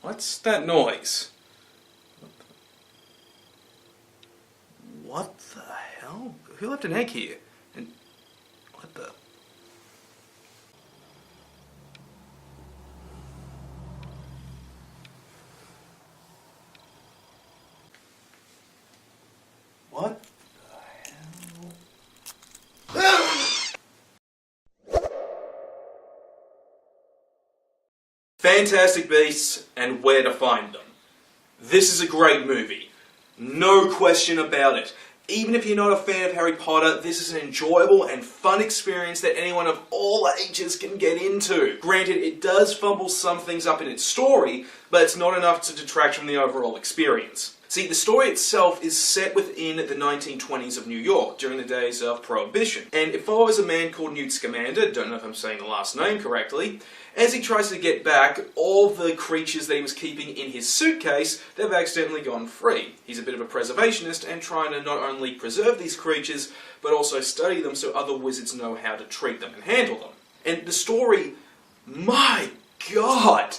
What's that noise? What the hell? Who left an egg here? And what the... What the hell? Fantastic Beasts and Where to Find Them. This is a great movie. No question about it. Even if you're not a fan of Harry Potter, this is an enjoyable and fun experience that anyone of all ages can get into. Granted, it does fumble some things up in its story, but it's not enough to detract from the overall experience. See, the story itself is set within the 1920s of New York, during the days of Prohibition, and it follows a man called Newt Scamander, don't know if I'm saying the last name correctly, as he tries to get back all the creatures that he was keeping in his suitcase that have accidentally gone free. He's a bit of a preservationist and trying to not only preserve these creatures, but also study them so other wizards know how to treat them and handle them. And the story, my God!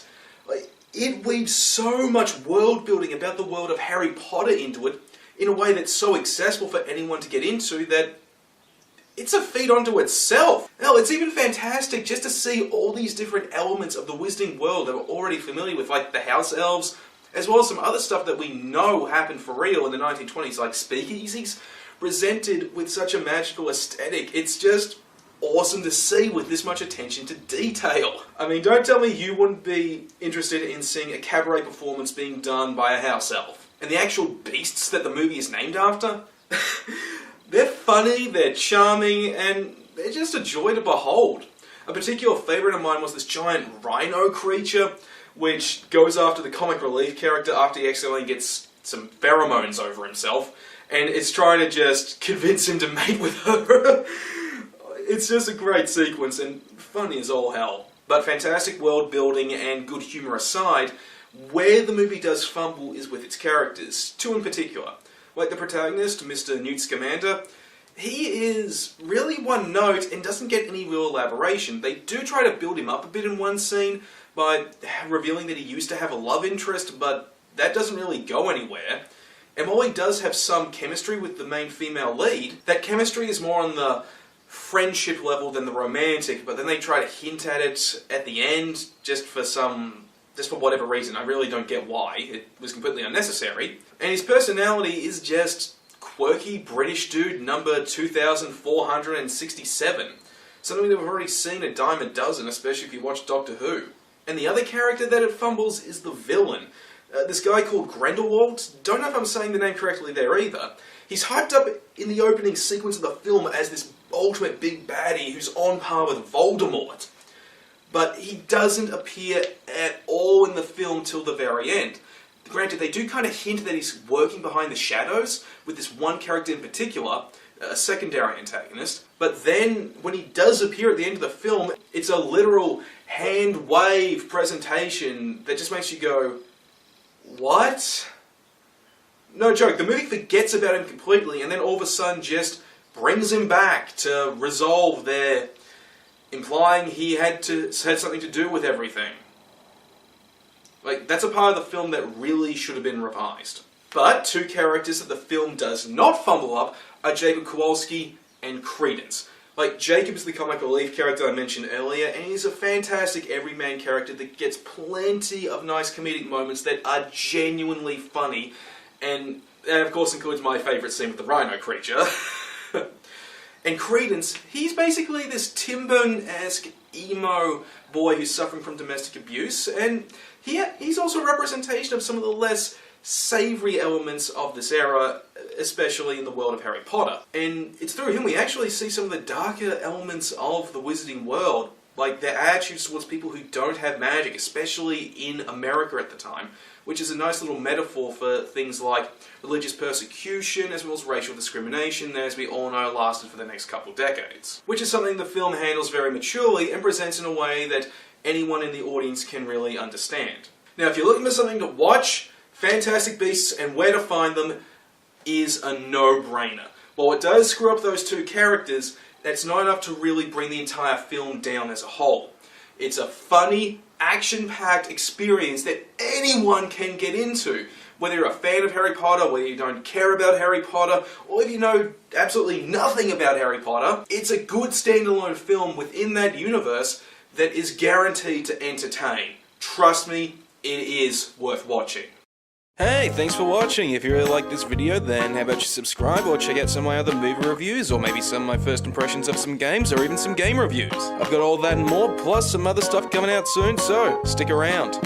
It weaves so much world building about the world of Harry Potter into it in a way that's so accessible for anyone to get into that it's a feat unto itself. Hell, it's even fantastic just to see all these different elements of the Wizarding world that we're already familiar with, like the house elves, as well as some other stuff that we know happened for real in the 1920s, like speakeasies, presented with such a magical aesthetic. It's just awesome to see with this much attention to detail. I mean, don't tell me you wouldn't be interested in seeing a cabaret performance being done by a house elf. And the actual beasts that the movie is named after? They're funny, they're charming, and they're just a joy to behold. A particular favourite of mine was this giant rhino creature, which goes after the comic relief character after he accidentally gets some pheromones over himself, and it's trying to just convince him to mate with her. It's just a great sequence, and funny as all hell. But fantastic world building and good humour aside, where the movie does fumble is with its characters, two in particular. Like the protagonist, Mr. Newt Scamander, he is really one note and doesn't get any real elaboration. They do try to build him up a bit in one scene by revealing that he used to have a love interest, but that doesn't really go anywhere. And while he does have some chemistry with the main female lead, that chemistry is more on the friendship level than the romantic, but then they try to hint at it at the end just for whatever reason. I really don't get why. It was completely unnecessary. And his personality is just quirky British dude number 2467. Something that we've already seen a dime a dozen, especially if you watch Doctor Who. And the other character that it fumbles is the villain. This guy called Grindelwald. Don't know if I'm saying the name correctly there either. He's hyped up in the opening sequence of the film as this ultimate big baddie who's on par with Voldemort. But he doesn't appear at all in the film till the very end. Granted, they do kind of hint that he's working behind the shadows with this one character in particular, a secondary antagonist. But then, when he does appear at the end of the film, it's a literal hand wave presentation that just makes you go, what? No joke, the movie forgets about him completely and then all of a sudden just brings him back to resolve their... implying he had something to do with everything. Like, that's a part of the film that really should have been revised. But two characters that the film does not fumble up are Jacob Kowalski and Credence. Like, Jacob is the comic relief character I mentioned earlier, and he's a fantastic everyman character that gets plenty of nice comedic moments that are genuinely funny, and that of course includes my favourite scene with the rhino creature. And Credence, he's basically this Tim Burton-esque emo boy who's suffering from domestic abuse, and he's also a representation of some of the less savoury elements of this era, especially in the world of Harry Potter. And it's through him we actually see some of the darker elements of the Wizarding world, like their attitudes towards people who don't have magic, especially in America at the time, which is a nice little metaphor for things like religious persecution as well as racial discrimination that, as we all know, lasted for the next couple decades. Which is something the film handles very maturely and presents in a way that anyone in the audience can really understand. Now, if you're looking for something to watch, Fantastic Beasts and Where to Find Them is a no-brainer. While it does screw up those two characters, that's not enough to really bring the entire film down as a whole. It's a funny, action-packed experience that anyone can get into. Whether you're a fan of Harry Potter, whether you don't care about Harry Potter, or if you know absolutely nothing about Harry Potter, it's a good standalone film within that universe that is guaranteed to entertain. Trust me, it is worth watching. Hey, thanks for watching. If you really like this video, then how about you subscribe or check out some of my other movie reviews, or maybe some of my first impressions of some games, or even some game reviews. I've got all that and more, plus some other stuff coming out soon, so stick around.